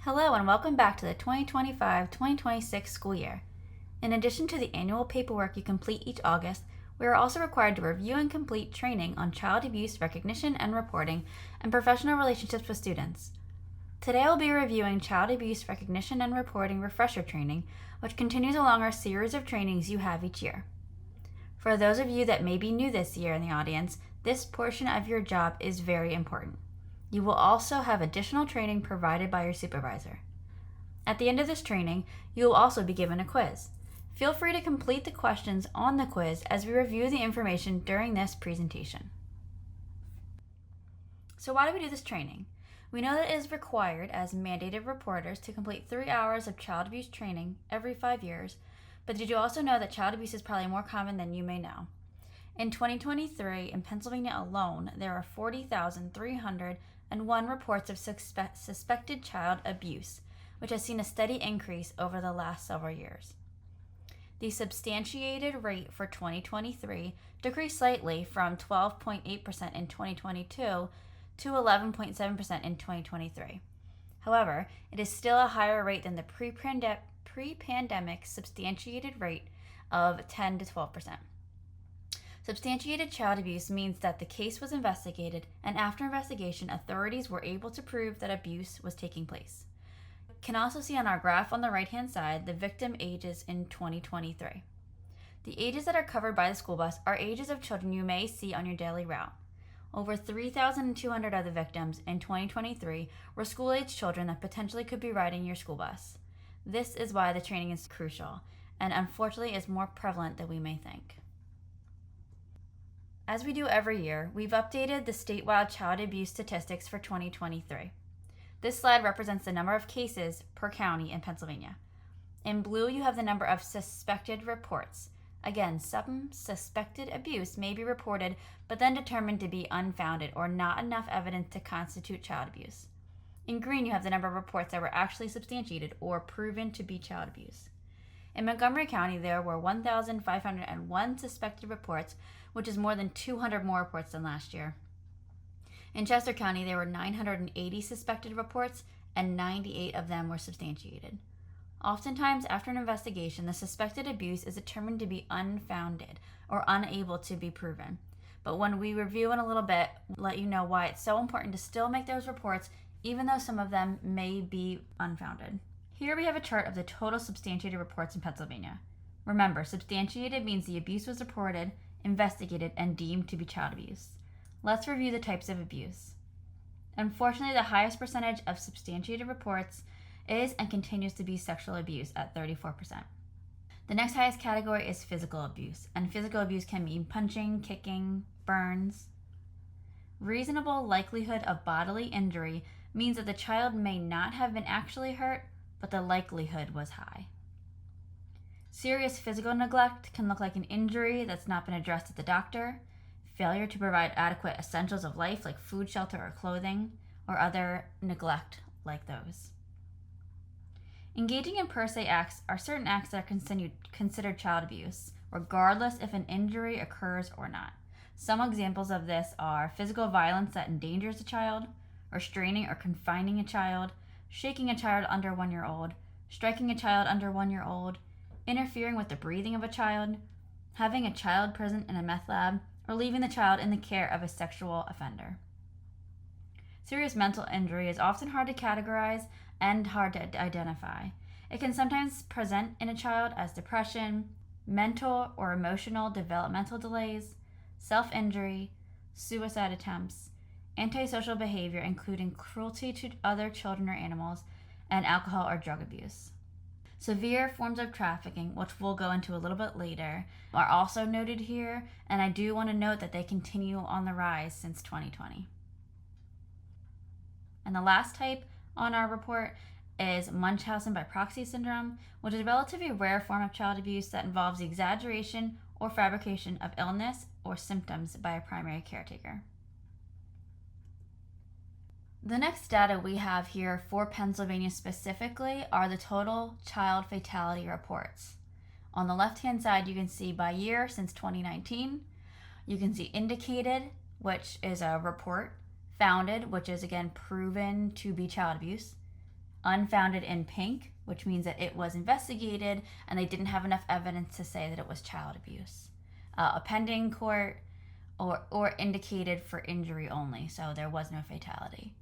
Hello and welcome back to the 2025-2026 school year. In addition to the annual paperwork you complete each August, we are also required to review and complete training on child abuse recognition and reporting and professional relationships with students. Today I'll be reviewing child abuse recognition and reporting refresher training, which continues along our series of trainings you have each year. For those of you that may be new this year in the audience, this portion of your job is very important. You will also have additional training provided by your supervisor. At the end of this training, you will also be given a quiz. Feel free to complete the questions on the quiz as we review the information during this presentation. So why do we do this training? We know that it is required as mandated reporters to complete 3 hours of child abuse training every 5 years, but did you also know that child abuse is probably more common than you may know? In 2023, in Pennsylvania alone, there are 40,301 reports of suspected child abuse, which has seen a steady increase over the last several years. The substantiated rate for 2023 decreased slightly from 12.8% in 2022 to 11.7% in 2023. However, it is still a higher rate than the pre-pandemic substantiated rate of 10 to 12%. Substantiated child abuse means that the case was investigated, and after investigation, authorities were able to prove that abuse was taking place. You can also see on our graph on the right-hand side the victim ages in 2023. The ages that are covered by the school bus are ages of children you may see on your daily route. Over 3,200 of the victims in 2023 were school-age children that potentially could be riding your school bus. This is why the training is crucial, and unfortunately is more prevalent than we may think. As we do every year, we've updated the statewide child abuse statistics for 2023. This slide represents the number of cases per county in Pennsylvania. In blue, you have the number of suspected reports. Again, some suspected abuse may be reported, but then determined to be unfounded or not enough evidence to constitute child abuse. In green, you have the number of reports that were actually substantiated or proven to be child abuse. In Montgomery County, there were 1,501 suspected reports, which is more than 200 more reports than last year. In Chester County, there were 980 suspected reports, and 98 of them were substantiated. Oftentimes, after an investigation, the suspected abuse is determined to be unfounded or unable to be proven. But when we review in a little bit, we'll let you know why it's so important to still make those reports, even though some of them may be unfounded. Here we have a chart of the total substantiated reports in Pennsylvania. Remember, substantiated means the abuse was reported, investigated, and deemed to be child abuse. Let's review the types of abuse. Unfortunately, the highest percentage of substantiated reports is and continues to be sexual abuse at 34%. The next highest category is physical abuse, and physical abuse can mean punching, kicking, burns. Reasonable likelihood of bodily injury means that the child may not have been actually hurt, but the likelihood was high. Serious physical neglect can look like an injury that's not been addressed at the doctor, failure to provide adequate essentials of life like food, shelter, or clothing, or other neglect like those. Engaging in per se acts are certain acts that are considered child abuse, regardless if an injury occurs or not. Some examples of this are physical violence that endangers a child, restraining or confining a child, shaking a child under 1 year old, striking a child under 1 year old, interfering with the breathing of a child, having a child present in a meth lab, or leaving the child in the care of a sexual offender. Serious mental injury is often hard to categorize and hard to identify. It can sometimes present in a child as depression, mental or emotional developmental delays, self-injury, suicide attempts, antisocial behavior including cruelty to other children or animals, and alcohol or drug abuse. Severe forms of trafficking, which we'll go into a little bit later, are also noted here, and I do want to note that they continue on the rise since 2020. And the last type on our report is Munchausen by proxy syndrome, which is a relatively rare form of child abuse that involves the exaggeration or fabrication of illness or symptoms by a primary caretaker. The next data we have here for Pennsylvania specifically are the total child fatality reports. On the left-hand side, you can see by year since 2019. You can see indicated, which is a report, founded, which is again proven to be child abuse, unfounded in pink, which means that it was investigated and they didn't have enough evidence to say that it was child abuse. A pending court, or indicated for injury only, so there was no fatality.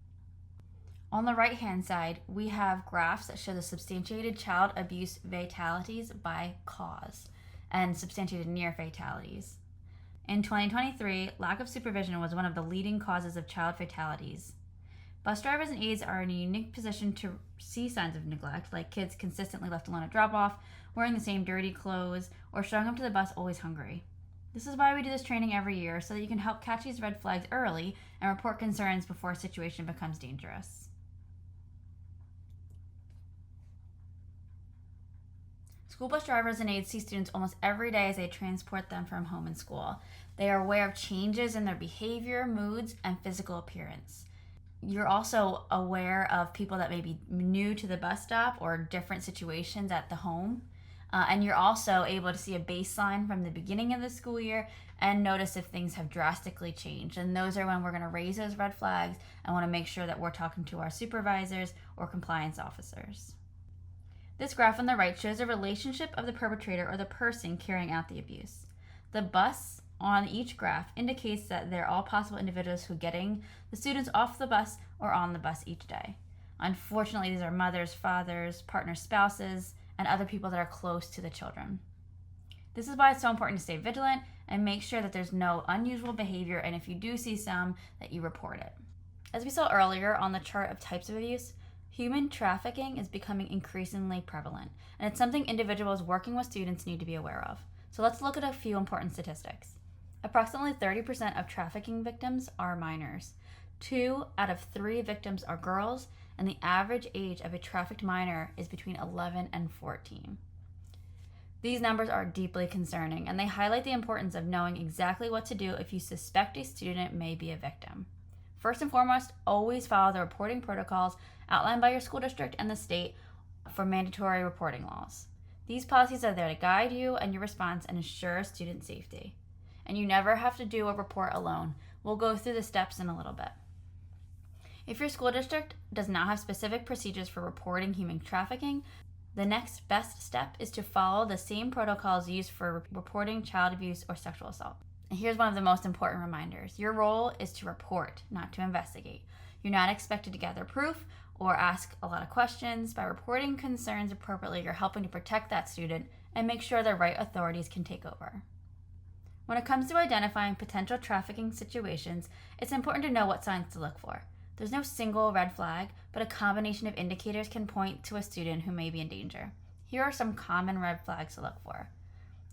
On the right-hand side, we have graphs that show the substantiated child abuse fatalities by cause and substantiated near fatalities. In 2023, lack of supervision was one of the leading causes of child fatalities. Bus drivers and aides are in a unique position to see signs of neglect, like kids consistently left alone at drop-off, wearing the same dirty clothes, or showing up to the bus always hungry. This is why we do this training every year, so that you can help catch these red flags early and report concerns before a situation becomes dangerous. School bus drivers and aides see students almost every day as they transport them from home and school. They are aware of changes in their behavior, moods, and physical appearance. You're also aware of people that may be new to the bus stop or different situations at the home. And you're also able to see a baseline from the beginning of the school year and notice if things have drastically changed. And those are when we're going to raise those red flags and want to make sure that we're talking to our supervisors or compliance officers. This graph on the right shows a relationship of the perpetrator or the person carrying out the abuse. The bus on each graph indicates that they're all possible individuals who are getting the students off the bus or on the bus each day. Unfortunately, these are mothers, fathers, partners, spouses, and other people that are close to the children. This is why it's so important to stay vigilant and make sure that there's no unusual behavior, and if you do see some, that you report it. As we saw earlier on the chart of types of abuse, human trafficking is becoming increasingly prevalent, and it's something individuals working with students need to be aware of. So let's look at a few important statistics. Approximately 30% of trafficking victims are minors. 2 out of 3 victims are girls, and the average age of a trafficked minor is between 11 and 14. These numbers are deeply concerning, and they highlight the importance of knowing exactly what to do if you suspect a student may be a victim. First and foremost, always follow the reporting protocols outlined by your school district and the state for mandatory reporting laws. These policies are there to guide you and your response and ensure student safety. And you never have to do a report alone. We'll go through the steps in a little bit. If your school district does not have specific procedures for reporting human trafficking, the next best step is to follow the same protocols used for reporting child abuse or sexual assault. And here's one of the most important reminders. Your role is to report, not to investigate. You're not expected to gather proof or ask a lot of questions. By reporting concerns appropriately, you're helping to protect that student and make sure the right authorities can take over. When it comes to identifying potential trafficking situations, it's important to know what signs to look for. There's no single red flag, but a combination of indicators can point to a student who may be in danger. Here are some common red flags to look for.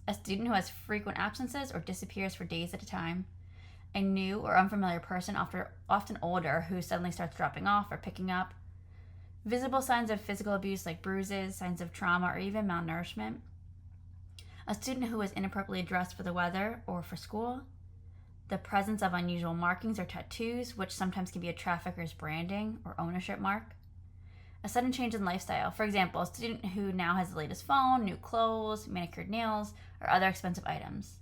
A student who has frequent absences or disappears for days at a time. A new or unfamiliar person, often older, who suddenly starts dropping off or picking up. Visible signs of physical abuse like bruises, signs of trauma, or even malnourishment. A student who is inappropriately dressed for the weather or for school. The presence of unusual markings or tattoos, which sometimes can be a trafficker's branding or ownership mark. A sudden change in lifestyle. For example, a student who now has the latest phone, new clothes, manicured nails, or other expensive items.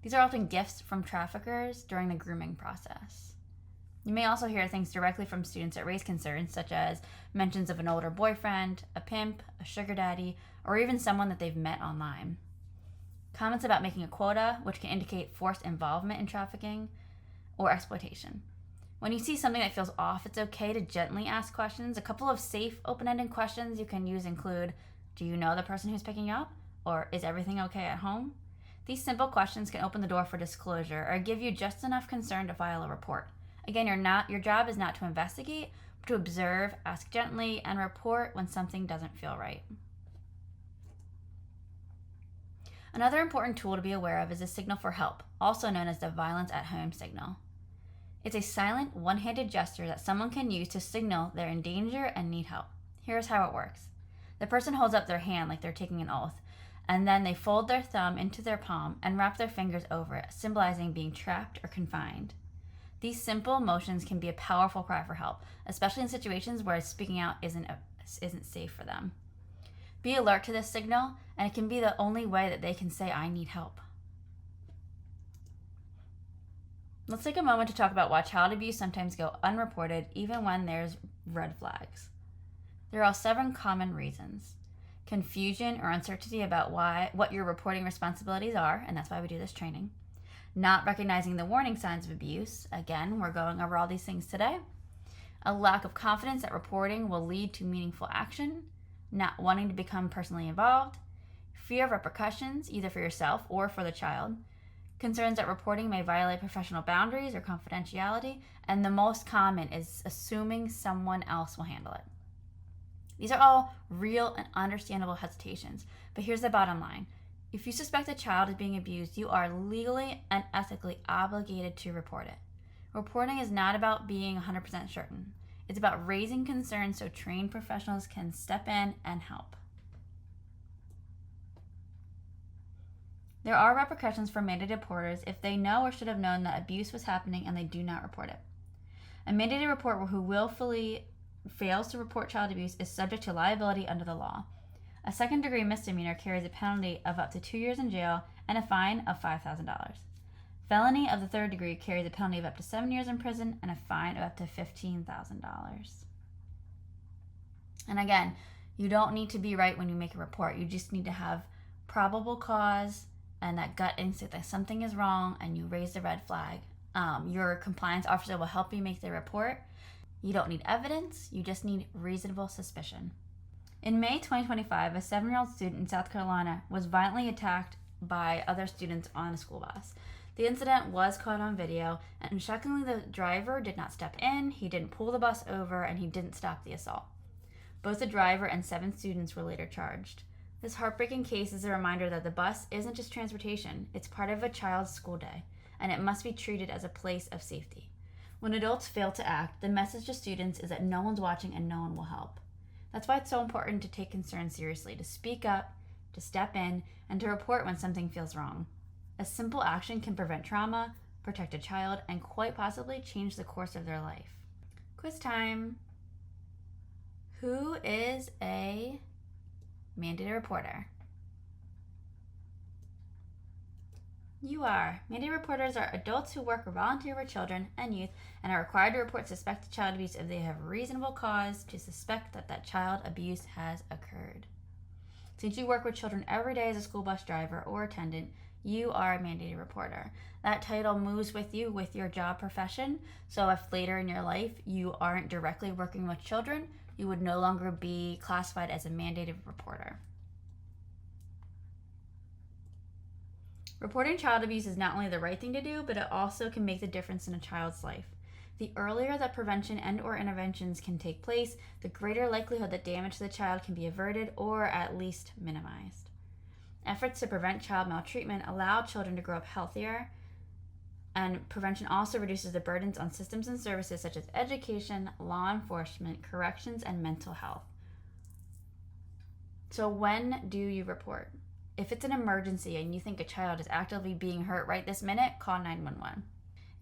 These are often gifts from traffickers during the grooming process. You may also hear things directly from students that raise concerns, such as mentions of an older boyfriend, a pimp, a sugar daddy, or even someone that they've met online. Comments about making a quota, which can indicate forced involvement in trafficking or exploitation. When you see something that feels off, it's okay to gently ask questions. A couple of safe, open-ended questions you can use include, do you know the person who's picking you up? Or is everything okay at home? These simple questions can open the door for disclosure or give you just enough concern to file a report. Again, your job is not to investigate, but to observe, ask gently, and report when something doesn't feel right. Another important tool to be aware of is a signal for help, also known as the violence at home signal. It's a silent, one-handed gesture that someone can use to signal they're in danger and need help. Here's how it works. The person holds up their hand like they're taking an oath, and then they fold their thumb into their palm and wrap their fingers over it, symbolizing being trapped or confined. These simple motions can be a powerful cry for help, especially in situations where speaking out isn't safe for them. Be alert to this signal, and it can be the only way that they can say, I need help. Let's take a moment to talk about why child abuse sometimes go unreported even when there's red flags. There are 7 common reasons. Confusion or uncertainty about what your reporting responsibilities are, and that's why we do this training. Not recognizing the warning signs of abuse. Again, we're going over all these things today. A lack of confidence that reporting will lead to meaningful action. Not wanting to become personally involved. Fear of repercussions, either for yourself or for the child. Concerns that reporting may violate professional boundaries or confidentiality. And the most common is assuming someone else will handle it. These are all real and understandable hesitations. But here's the bottom line. If you suspect a child is being abused, you are legally and ethically obligated to report it. Reporting is not about being 100% certain. It's about raising concerns so trained professionals can step in and help. There are repercussions for mandated reporters if they know or should have known that abuse was happening and they do not report it. A mandated reporter who willfully fails to report child abuse is subject to liability under the law. A second-degree misdemeanor carries a penalty of up to 2 years in jail and a fine of $5,000. Felony of the third degree carries a penalty of up to 7 years in prison and a fine of up to $15,000. And again, you don't need to be right when you make a report. You just need to have probable cause and that gut instinct that something is wrong, and you raise the red flag. Your compliance officer will help you make the report. You don't need evidence. You just need reasonable suspicion. In May 2025, a 7-year-old student in South Carolina was violently attacked by other students on a school bus. The incident was caught on video, and shockingly, the driver did not step in, he didn't pull the bus over, and he didn't stop the assault. Both the driver and 7 students were later charged. This heartbreaking case is a reminder that the bus isn't just transportation, it's part of a child's school day, and it must be treated as a place of safety. When adults fail to act, the message to students is that no one's watching and no one will help. That's why it's so important to take concerns seriously, to speak up, to step in, and to report when something feels wrong. A simple action can prevent trauma, protect a child, and quite possibly change the course of their life. Quiz time. Who is a mandated reporter? You are. Mandated reporters are adults who work or volunteer with children and youth and are required to report suspected child abuse if they have reasonable cause to suspect that child abuse has occurred. Since you work with children every day as a school bus driver or attendant, you are a mandated reporter. That title moves with you with your job profession, so if later in your life you aren't directly working with children, you would no longer be classified as a mandated reporter. Reporting child abuse is not only the right thing to do, but it also can make the difference in a child's life. The earlier that prevention and/or interventions can take place, the greater likelihood that damage to the child can be averted or at least minimized. Efforts to prevent child maltreatment allow children to grow up healthier, and prevention also reduces the burdens on systems and services such as education, law enforcement, corrections, and mental health. So when do you report? If it's an emergency and you think a child is actively being hurt right this minute, call 911.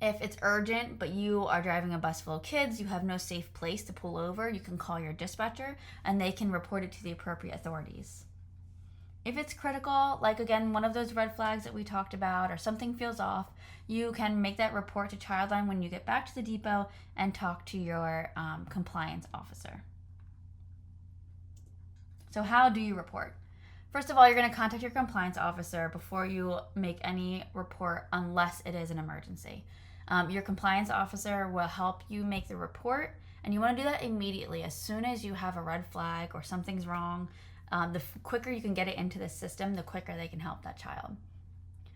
If it's urgent, but you are driving a bus full of kids, you have no safe place to pull over, you can call your dispatcher and they can report it to the appropriate authorities. If it's critical, like again, one of those red flags that we talked about, or something feels off, you can make that report to Childline when you get back to the depot and talk to your compliance officer. So how do you report? First of all, you're going to contact your compliance officer before you make any report unless it is an emergency. Your compliance officer will help you make the report, and you want to do that immediately. As soon as you have a red flag or something's wrong, the quicker you can get it into the system, the quicker they can help that child.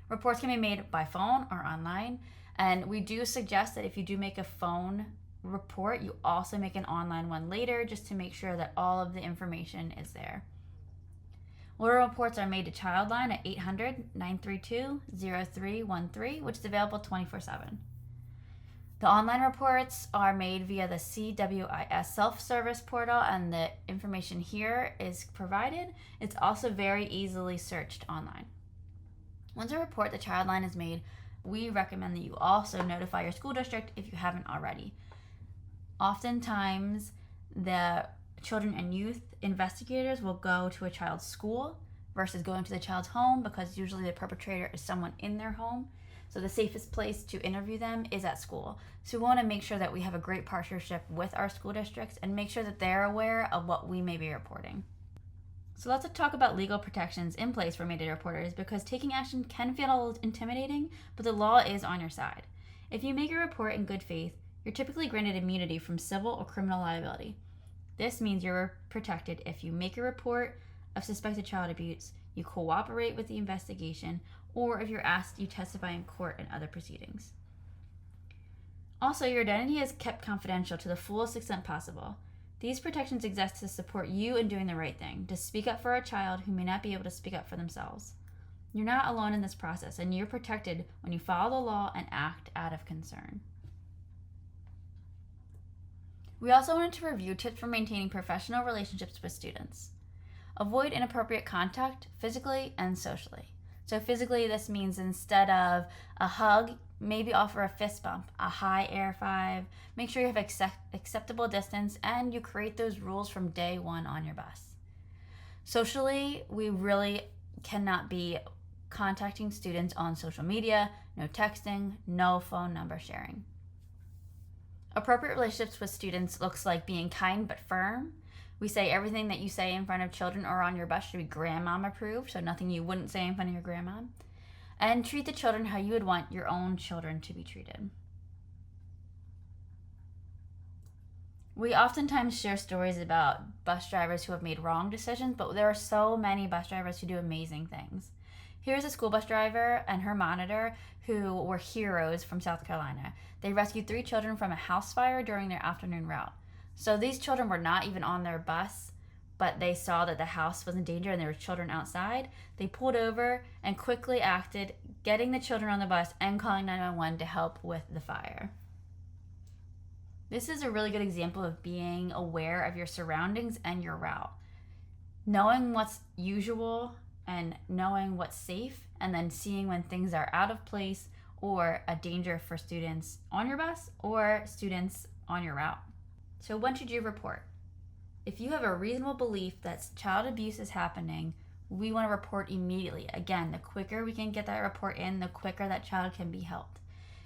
Reports can be made by phone or online, and we do suggest that if you do make a phone report, you also make an online one later just to make sure that all of the information is there. Order reports are made to Childline at 800-932-0313, which is available 24/7. The online reports are made via the CWIS self-service portal, and the information here is provided. It's also very easily searched online. Once a report to Childline is made, we recommend that you also notify your school district if you haven't already. Oftentimes, the children and youth investigators will go to a child's school versus going to the child's home because usually the perpetrator is someone in their home. So the safest place to interview them is at school. So we want to make sure that we have a great partnership with our school districts and make sure that they're aware of what we may be reporting. So let's talk about legal protections in place for mandated reporters, because taking action can feel a little intimidating, but the law is on your side. If you make a report in good faith, you're typically granted immunity from civil or criminal liability. This means you're protected if you make a report of suspected child abuse, you cooperate with the investigation, or if you're asked, you testify in court and other proceedings. Also, your identity is kept confidential to the fullest extent possible. These protections exist to support you in doing the right thing, to speak up for a child who may not be able to speak up for themselves. You're not alone in this process, and you're protected when you follow the law and act out of concern. We also wanted to review tips for maintaining professional relationships with students. Avoid inappropriate contact physically and socially. So physically, this means instead of a hug, maybe offer a fist bump, a high air five. Make sure you have acceptable distance, and you create those rules from day one on your bus. Socially, we really cannot be contacting students on social media, no texting, no phone number sharing. Appropriate relationships with students looks like being kind but firm. We say everything that you say in front of children or on your bus should be grandmom approved, so nothing you wouldn't say in front of your grandma. And treat the children how you would want your own children to be treated. We oftentimes share stories about bus drivers who have made wrong decisions, but there are so many bus drivers who do amazing things. Here's a school bus driver and her monitor who were heroes from South Carolina. They rescued 3 children from a house fire during their afternoon route. So these children were not even on their bus, but they saw that the house was in danger and there were children outside. They pulled over and quickly acted, getting the children on the bus and calling 911 to help with the fire. This is a really good example of being aware of your surroundings and your route. Knowing what's usual and knowing what's safe, and then seeing when things are out of place or a danger for students on your bus or students on your route. So when should you report? If you have a reasonable belief that child abuse is happening, we want to report immediately. Again, the quicker we can get that report in, the quicker that child can be helped.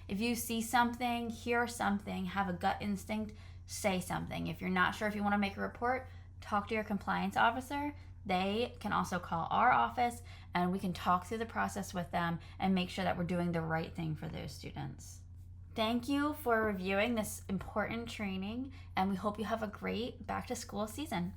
If you see something, hear something, have a gut instinct, say something. If you're not sure if you want to make a report, talk to your compliance officer. They can also call our office and we can talk through the process with them and make sure that we're doing the right thing for those students. Thank you for reviewing this important training, and we hope you have a great back to school season.